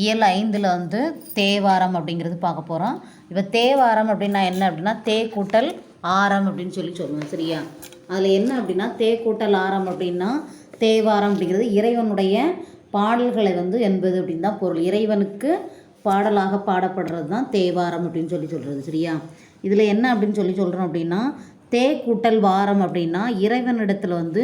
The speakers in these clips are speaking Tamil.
இயல் 5ல் வந்து தேவாரம் அப்படிங்கிறது பார்க்க போகிறோம். இப்போ தேவாரம் அப்படின்னா என்ன அப்படின்னா தே கூட்டல் ஆரம் அப்படின்னு சொல்லுவோம். சரியா? அதில் என்ன அப்படின்னா தே கூட்டல் ஆரம் அப்படின்னா தேவாரம் அப்படிங்கிறது இறைவனுடைய பாடல்களை வந்து என்பது அப்படின்னு தான் பொருள். இறைவனுக்கு பாடலாக பாடப்படுறது தான் தேவாரம் அப்படின்னு சொல்கிறது. சரியா? இதில் என்ன அப்படின்னு சொல்கிறோம் அப்படின்னா தே கூட்டல் வாரம் அப்படின்னா இறைவனிடத்தில் வந்து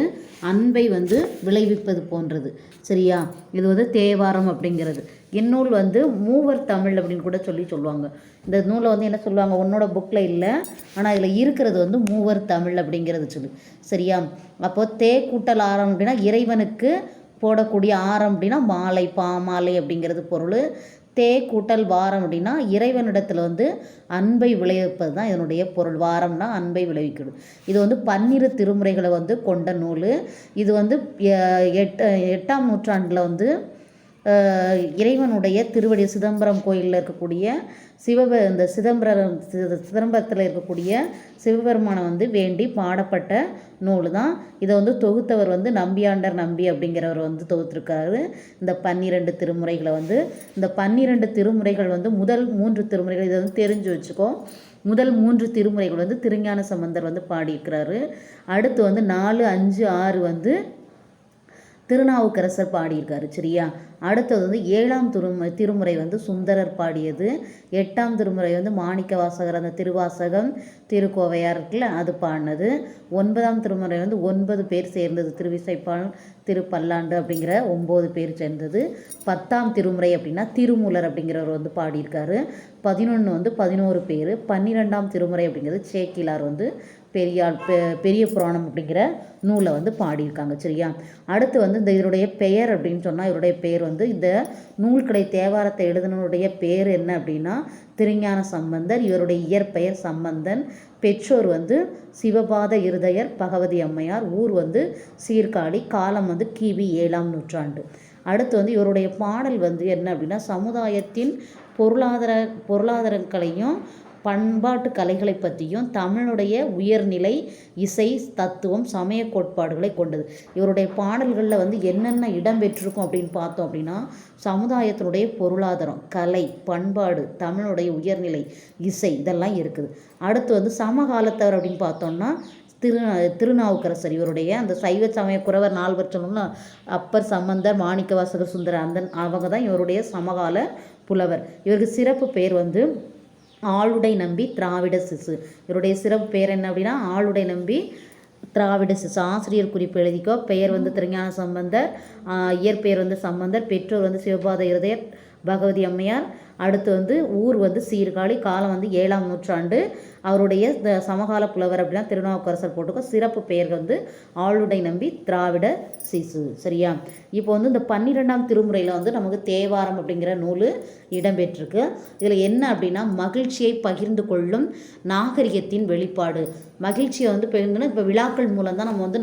அன்பை வந்து விளைவிப்பது போன்றது. சரியா? இது வந்து தேவாரம் அப்படிங்கிறது. இந்நூல் வந்து மூவர் தமிழ் அப்படின்னு கூட சொல்லுவாங்க. இந்த நூலை வந்து என்ன சொல்லுவாங்க, உன்னோட புக்கில் இல்லை, ஆனால் இதில் இருக்கிறது வந்து மூவர் தமிழ் அப்படிங்கிறது சரியா? அப்போது தே கூட்டல் ஆரம் அப்படின்னா இறைவனுக்கு போடக்கூடிய ஆரம் அப்படின்னா மாலை, பாமாலை அப்படிங்கிறது பொருள். தே கூட்டல் வாரம் அப்படின்னா இறைவனிடத்தில் வந்து அன்பை விளைவிப்பது தான் இதனுடைய பொருள். வாரம்னா அன்பை விளைவிக்கணும். இது வந்து 12 திருமுறைகளை வந்து கொண்ட நூல். இது வந்து 8ஆம் நூற்றாண்டில் வந்து இறைவனுடைய திருவடி சிதம்பரம் கோயிலில் இருக்கக்கூடிய இந்த சிதம்பரத்தில் இருக்கக்கூடிய சிவபெருமானை வந்து வேண்டி பாடப்பட்ட நூல் தான். இதை வந்து தொகுத்தவர் வந்து நம்பியாண்டர் நம்பி அப்படிங்கிறவர் வந்து தொகுத்திருக்காரு. இந்த 12 திருமுறைகளை வந்து இந்த 12 திருமுறைகள் வந்து முதல் 3 திருமுறைகள் இதை வந்து தெரிஞ்சு வச்சுக்கோ. முதல் 3 திருமுறைகள் வந்து திருஞான சம்பந்தர் வந்து பாடியிருக்கிறாரு. அடுத்து வந்து 4, 5, 6 வந்து திருநாவுக்கரசர் பாடியிருக்காரு. சரியா? அடுத்தது வந்து 7ஆம் திருமுறை வந்து சுந்தரர் பாடியது. 8ஆம் திருமுறை வந்து மாணிக்க வாசகர் அந்த திருவாசகம் திருக்கோவையார் இருக்குல்ல அது பாடினது. 9ஆம் திருமுறை வந்து 9 பேர் சேர்ந்தது. திருவிசைப்பால் திருப்பல்லாண்டு அப்படிங்கிற 9 பேர் சேர்ந்தது. 10ஆம் திருமுறை அப்படின்னா திருமூலர் அப்படிங்கிறவர் வந்து பாடியிருக்காரு. 11 வந்து 11 பேர். 12ஆம் திருமுறை அப்படிங்கிறது சேக்கிலார் வந்து பெரிய புராணம் அப்படிங்கிற நூலை வந்து பாடியிருக்காங்க. சரியா? அடுத்து வந்து இந்த இதனுடைய பெயர் அப்படின்னு சொன்னால் இவருடைய பெயர் வந்து இந்த நூல்கடை தேவாரத்தை எழுதினுடைய பேர் என்ன அப்படின்னா திருஞான சம்பந்தர். இவருடைய இயற்பெயர் சம்பந்தன். பெற்றோர் வந்து சிவபாத இருதயர் பகவதி அம்மையார். ஊர் வந்து சீர்காழி. காலம் வந்து கிபி 7ஆம் நூற்றாண்டு. அடுத்து வந்து இவருடைய பாடல் வந்து என்ன அப்படின்னா சமுதாயத்தின் பொருளாதாரங்களையும் பண்பாட்டு கலைகளை பற்றியும் தமிழுடைய உயர்நிலை இசை தத்துவம் சமய கோட்பாடுகளை கொண்டது. இவருடைய பாடல்களில் வந்து என்னென்ன இடம் பெற்றிருக்கும் அப்படின்னு பார்த்தோம் அப்படின்னா சமுதாயத்தினுடைய பொருளாதாரம், கலை, பண்பாடு, தமிழுடைய உயர்நிலை இசை இதெல்லாம் இருக்குது. அடுத்து வந்து சமகாலத்தவர் அப்படின்னு பார்த்தோம்னா திருநாவுக்கரசர். இவருடைய அந்த சைவ சமய குறவர் 4 சொன்னோம்னா அப்பர், சம்பந்தர், மாணிக்கவாசகர், சுந்தரர் அவங்க தான் இவருடைய சமகால புலவர். இவருக்கு சிறப்பு பேர் வந்து ஆளுடை நம்பி திராவிட சிசு. இவருடைய சிறப்பு பேர் என்ன அப்படின்னா ஆளுடை நம்பி திராவிட சிசு. ஆசிரியர் குறிப்பு எழுதிக்கோ. பெயர் வந்து திருஞான சம்பந்தர். இயற்பெயர் வந்து சம்பந்தர். பெற்றோர் வந்து சிவபாத இருதயர் பகவதி அம்மையார். அடுத்து வந்து ஊர் வந்து சீர்காழி. காலம் வந்து 7ஆம் நூற்றாண்டு. அவருடைய சமகால புலவர் அப்படின்னா திருநாவுக்கரசர் போட்டுக்கோ. சிறப்பு பெயர் வந்து ஆளுடை நம்பி திராவிட சிசு. சரியா? இப்போ வந்து இந்த 12ஆம் திருமுறையில் வந்து நமக்கு தேவாரம் அப்படிங்கிற நூல் இடம்பெற்றிருக்கு. இதில் என்ன அப்படின்னா மகிழ்ச்சியை பகிர்ந்து கொள்ளும் நாகரிகத்தின் வெளிப்பாடு. மகிழ்ச்சியை வந்து பெருங்கணும் இப்போ விழாக்கள் மூலம் தான் நம்ம வந்து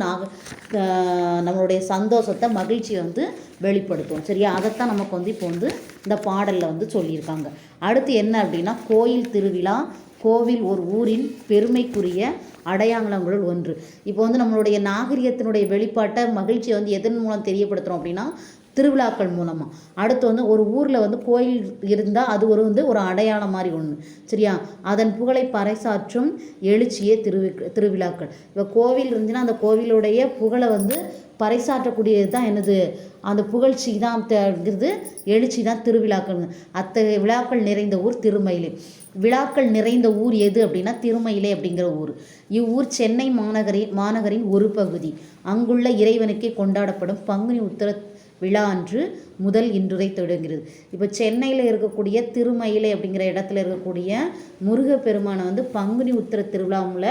நம்மளுடைய சந்தோஷத்தை மகிழ்ச்சியை வந்து வெளிப்படுத்தும். சரியா? அதைத்தான் நமக்கு வந்து இப்போ வந்து இந்த பாடலில் வந்து சொல்லியிருக்காங்க. அடுத்து என்ன அப்படின்னா கோயில் திருவிழா. கோவில் ஒரு ஊரின் பெருமைக்குரிய அடையாளங்களுள் ஒன்று. இப்போ வந்து நம்மளுடைய நாகரிகத்தினுடைய வெளிப்பாட்டை மகிழ்ச்சியை வந்து எதன் மூலம் தெரியப்படுத்துகிறோம் அப்படின்னா திருவிழாக்கள் மூலமாக. அடுத்து வந்து ஒரு ஊரில் வந்து கோயில் இருந்தால் அது ஒரு அடையாளம் மாதிரி ஒன்று. சரியா? அதன் புகழை பறைசாற்றும் எழுச்சியே திருவிழாக்கள். இப்போ கோவில் இருந்துச்சுன்னா அந்த கோவிலுடைய புகழை வந்து பறைசாற்றக்கூடியது தான் என்னது அந்த புகழ்ச்சி தான் எழுச்சி தான் திருவிழாக்கள். அத்தகைய விழாக்கள் நிறைந்த ஊர் திருமயிலை. விழாக்கள் நிறைந்த ஊர் எது அப்படின்னா திருமயிலை அப்படிங்கிற ஊர். இவ்வூர் சென்னை மாநகரின் ஒரு பகுதி. அங்குள்ள இறைவனுக்கே கொண்டாடப்படும் பங்குனி உத்திர விழா அன்று முதல் இன்றுரை தொடங்குகிறது. இப்போ சென்னையில் இருக்கக்கூடிய திருமயிலை அப்படிங்கிற இடத்துல இருக்கக்கூடிய முருகப்பெருமானை வந்து பங்குனி உத்திர திருவிழாவில்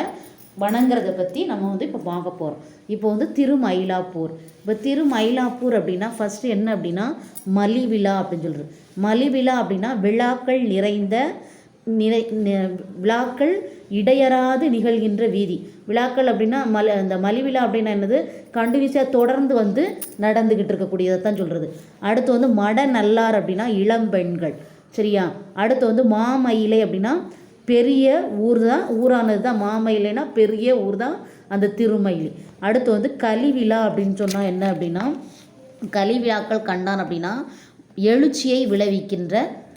வணங்குறதை பற்றி நம்ம வந்து இப்போ பார்க்க போகிறோம். இப்போ வந்து திருமயிலாப்பூர். இப்போ திருமயிலாப்பூர் அப்படின்னா ஃபஸ்ட்டு என்ன அப்படின்னா மலிவிழா அப்படின்னு சொல்கிறது. மலிவிழா அப்படின்னா விழாக்கள் நிறைந்த விழாக்கள் இடையறாது நிகழ்கின்ற வீதி. விழாக்கள் அப்படின்னா அந்த மலிவிழா அப்படின்னா என்னது கண்டினியூஸாக தொடர்ந்து வந்து நடந்துக்கிட்டு இருக்கக்கூடியதை தான் சொல்கிறது. அடுத்து வந்து மட நல்லார் அப்படின்னா இளம்பெண்கள். சரியா? அடுத்து வந்து மாமயிலை அப்படின்னா பெரிய ஊர் தான், ஊரானது தான். மாமயிலைனா பெரிய ஊர் தான் அந்த திருமயிலை. அடுத்து வந்து கலிவிழா அப்படின்னு சொன்னால் என்ன அப்படின்னா கலிவிழாக்கள் கண்டான் அப்படின்னா எழுச்சியை விளைவிக்கின்ற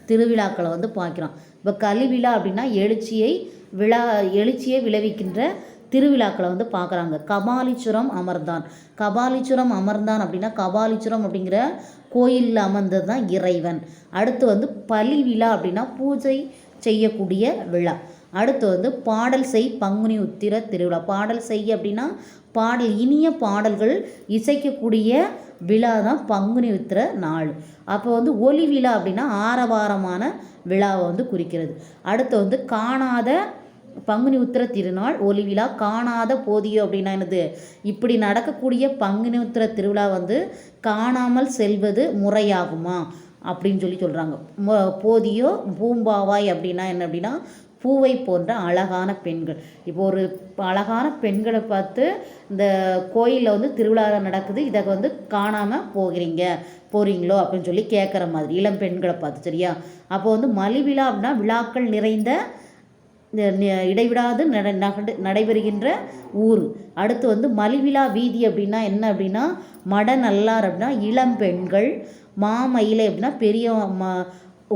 திருவிழாக்களை வந்து பார்க்குறோம். இப்போ கலிவிழா அப்படின்னா எழுச்சியை விளைவிக்கின்ற திருவிழாக்களை வந்து பார்க்குறாங்க. கபாலீஸ்வரம் அமர்ந்தான். கபாலீஸ்வரம் அமர்ந்தான் அப்படின்னா கபாலீஸ்வரம் அப்படிங்கிற கோயிலில் அமர்ந்தது தான் இறைவன். அடுத்து வந்து பலி விழா அப்படின்னா பூஜை செய்யக்கூடிய விழா. அடுத்து வந்து பாடல் செய் பங்குனி உத்திர திருவிழா. பாடல் செய் அப்படின்னா இனிய பாடல்கள் இசைக்கக்கூடிய விழா தான் பங்குனி உத்திர நாள். அப்போ வந்து ஒலி விழா அப்படின்னா ஆரவாரமான விழாவை வந்து குறிக்கிறது. அடுத்து வந்து காணாத பங்குனி உத்திர திருநாள் ஒலி விழா. காணாத போதியோ அப்படின்னா என்னது, இப்படி நடக்கக்கூடிய பங்குனி உத்திர திருவிழா வந்து காணாமல் செல்வது முறையாகுமா அப்படின்னு சொல்கிறாங்க. போதியோ பூம்பாவாய் அப்படின்னா என்ன அப்படின்னா பூவை போன்ற அழகான பெண்கள். இப்போ ஒரு அழகான பெண்களை பார்த்து இந்த கோயிலில் வந்து திருவிழா நடக்குது, இதை வந்து காணாமல் போகிறீங்களோ அப்படின்னு சொல்லி கேட்குற மாதிரி இளம் பெண்களை பார்த்து. சரியா? அப்போ வந்து மலிவிழா அப்படின்னா விழாக்கள் நிறைந்த இடைவிடாது நடைபெறுகின்ற ஊர். அடுத்து வந்து மலிவிழா வீதி அப்படின்னா என்ன அப்படின்னா மட நல்லார் அப்படின்னா இளம் பெண்கள். மாமயிலை அப்படின்னா பெரிய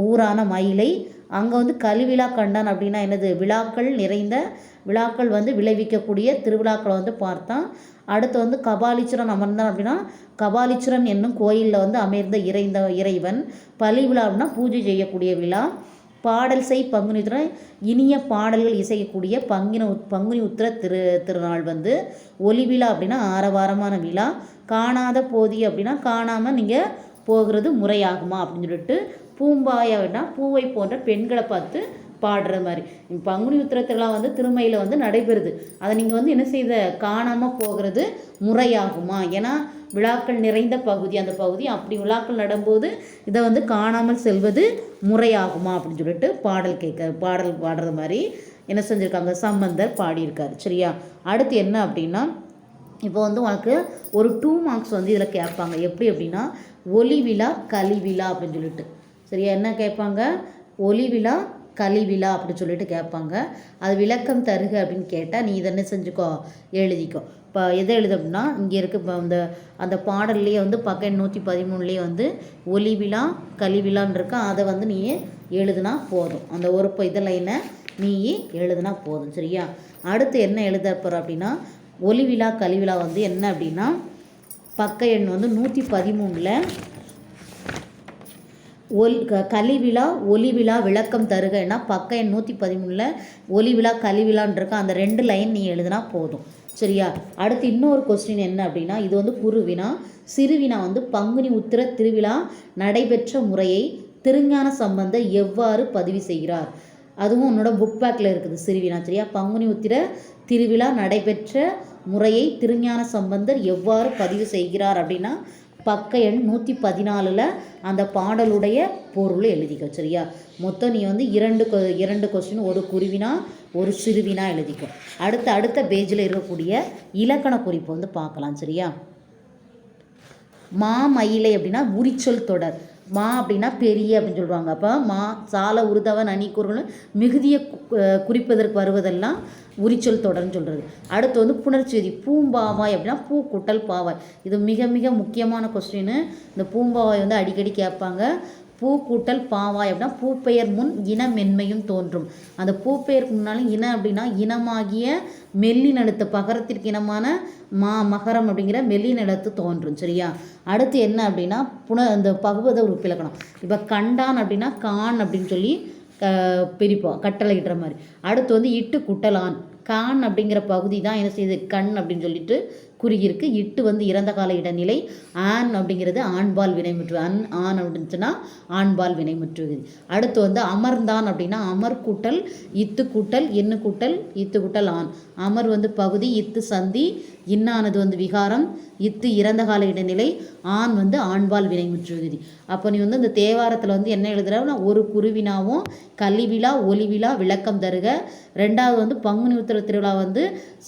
ஊரான மயிலை. அங்கே வந்து கலிவிழா கண்டான் அப்படின்னா என்னது, விழாக்கள் வந்து விளைவிக்கக்கூடிய திருவிழாக்களை வந்து பார்த்தான். அடுத்து வந்து கபாலீஸ்வரன் அமர்ந்தான் அப்படின்னா கபாலீஸ்வரன் என்னும் கோயிலில் வந்து அமர்ந்த இறைவன். பலி விழா அப்படின்னா பூஜை செய்யக்கூடிய விழா. பாடல் செய் பங்குனி உத்திர இனிய பாடல்கள் இசைக்கக்கூடிய பங்குனி உத்திர திருநாள் வந்து ஒலி விழா அப்படின்னா ஆரவாரமான விழா. காணாத போதி அப்படின்னா காணாமல் நீங்கள் போகிறது முறையாகுமா அப்படின்னு சொல்லிட்டு பூம்பாயன்னா பூவை போன்ற பெண்களை பார்த்து பாடுற மாதிரி. பங்குனி உத்திரத்திலாம் வந்து திருமையில் வந்து நடைபெறுது. அதை நீங்கள் வந்து என்ன செய்த காணாமல் போகிறது முறையாகுமா? ஏன்னா விழாக்கள் நிறைந்த பகுதி அந்த பகுதி. அப்படி விழாக்கள் நடும்போது இதை வந்து காணாமல் செல்வது முறையாகுமா அப்படின்னு சொல்லிட்டு பாடல் பாடுறது மாதிரி என்ன செஞ்சுருக்காங்க, சம்பந்தர் பாடியிருக்காரு. சரியா? அடுத்து என்ன அப்படின்னா இப்போ வந்து உனக்கு ஒரு 2 மார்க்ஸ் வந்து இதில் கேட்பாங்க. எப்படி அப்படின்னா ஒலி விழா கலிவிழா அப்படின்னு சொல்லிட்டு. சரியா? என்ன கேட்பாங்க, ஒலி விழா கலிவிழா அப்படின்னு சொல்லிட்டு கேட்பாங்க. அது விளக்கம் தருக அப்படின்னு கேட்டால் நீ இதை என்ன செஞ்சுக்கோ, எழுதிக்கோ. இப்போ எதை எழுது அப்படின்னா இங்கே இருக்குது. இப்போ அந்த பாடல்லையே வந்து பக்கம் 113லேயே வந்து ஒலி விழா கலிவிழான்னு இருக்கா, அதை வந்து நீ எழுதுனா போதும். அந்த ஒரு லைனை நீ எழுதுனா போதும். சரியா? அடுத்து என்ன எழுத போகிற அப்படின்னா ஒலி விழா கலிவிழா வந்து என்ன அப்படின்னா பக்க எண் வந்து 113ல் கலிவிழா ஒலி விழா விளக்கம் தருகன்னா பக்க எண் 113ல் ஒலி விழா கலிவிழான்னு இருக்கா, அந்த 2 லைன் நீ எழுதுனா போதும். சரியா? அடுத்து இன்னொரு கொஸ்டின் என்ன அப்படின்னா இது வந்து குருவினா. சிறுவினா வந்து பங்குனி உத்திர திருவிழா நடைபெற்ற முறையை திருஞான சம்பந்தர் எவ்வாறு பதிவு செய்கிறார்? அதுவும் உன்னோட புக் பேக்கில் இருக்குது சிறுவினா. சரியா? பங்குனி உத்திர திருவிழா நடைபெற்ற முறையை திருஞான சம்பந்தர் எவ்வாறு பதிவு செய்கிறார் அப்படின்னா பக்க எண் 114ல் அந்த பாடலுடைய பொருள் எழுதிக்கோ. சரியா? மொத்தம் நீ வந்து 2 கொஸ்டின், ஒரு குருவினா ஒரு சிறுவினா எழுதிக்கோ. அடுத்த பேஜில் இருக்கக்கூடிய இலக்கண குறிப்பு வந்து பார்க்கலாம். சரியா? மாமயிலை அப்படின்னா உரிச்சொல் தொடர். மா அப்படின்னா பெரிய அப்படின்னு சொல்லுவாங்க. அப்போ சால உருதவன் அணிக்கூறுகள் மிகுதியை குறிப்பதற்கு வருவதெல்லாம் உரிச்சொல் தொடர்ன்னு சொல்கிறது. அடுத்து வந்து புணர்ச்செய்தி. பூம்பாவாய் அப்படின்னா பூ கூட்டல் பாவாய். இது மிக மிக முக்கியமான கொஸ்டின். இந்த பூம்பாவாய் வந்து அடிக்கடி கேட்பாங்க. பூ கூட்டல் பாவாய் அப்படின்னா பூப்பெயர் முன் இன மென்மையும் தோன்றும். அந்த பூப்பெயருக்கு முன்னாலும் இனம் அப்படின்னா இனமாகிய மெல்லின் எழுத்து பகரத்திற்கு இனமான மகரம் அப்படிங்கிற மெல்லின் எழுத்து தோன்றும். சரியா? அடுத்து என்ன அப்படின்னா இந்த பகுபத உறுப்பிலக்கணம். இப்போ கண்டான் அப்படின்னா கான் அப்படின்னு சொல்லி பிரிப்போம், கட்டளையிடுற மாதிரி. அடுத்து வந்து இட்டு குட்டலான். கான் அப்படிங்கிற பகுதி தான் என்ன செய்யுது, கண் அப்படின்னு சொல்லிட்டு குறுகியிருக்கு. இட்டு வந்து இறந்த கால இடநிலை. ஆண் அப்படிங்கிறது ஆண்பால் வினைமுற்று. ஆண் அப்படின்னுச்சுன்னா ஆண்பால் வினைமுற்று. அடுத்து வந்து அமர்ந்தான் அப்படின்னா அமர் கூட்டல் இத்து கூட்டல் எண்ணு கூட்டல் இத்து கூட்டல் ஆண். அமர் வந்து பகுதி, இத்து சந்தி, இன்னானது வந்து விகாரம், இத்து இறந்த கால இடைநிலை, ஆண் வந்து ஆண்பால் வினைமுற்று விகுதி. அப்போ நீ வந்து இந்த தேவாரத்தில் வந்து என்ன எழுதுறன்னா ஒரு குருவினாவும் கலிவிழா ஒலிவிழா விளக்கம் தருக. 2வது வந்து பங்குனி உத்திர திருவிழா வந்து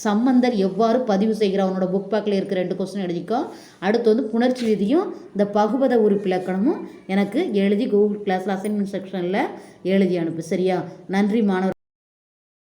சம்பந்தர் எவ்வாறு பதிவு செய்கிறார், அவனோட புக் பேக்கில் இருக்கிற 2 கொஸ்டின் எழுதிக்கோ. அடுத்து வந்து புணர்ச்சி விதியும் இந்த பகுபத உறுப்பிலக்கணமும் எனக்கு எழுதி கூகுள் கிளாஸில் அசைன்மெண்ட் செக்ஷனில் எழுதி அனுப்பு. சரியா? நன்றி மாணவர்.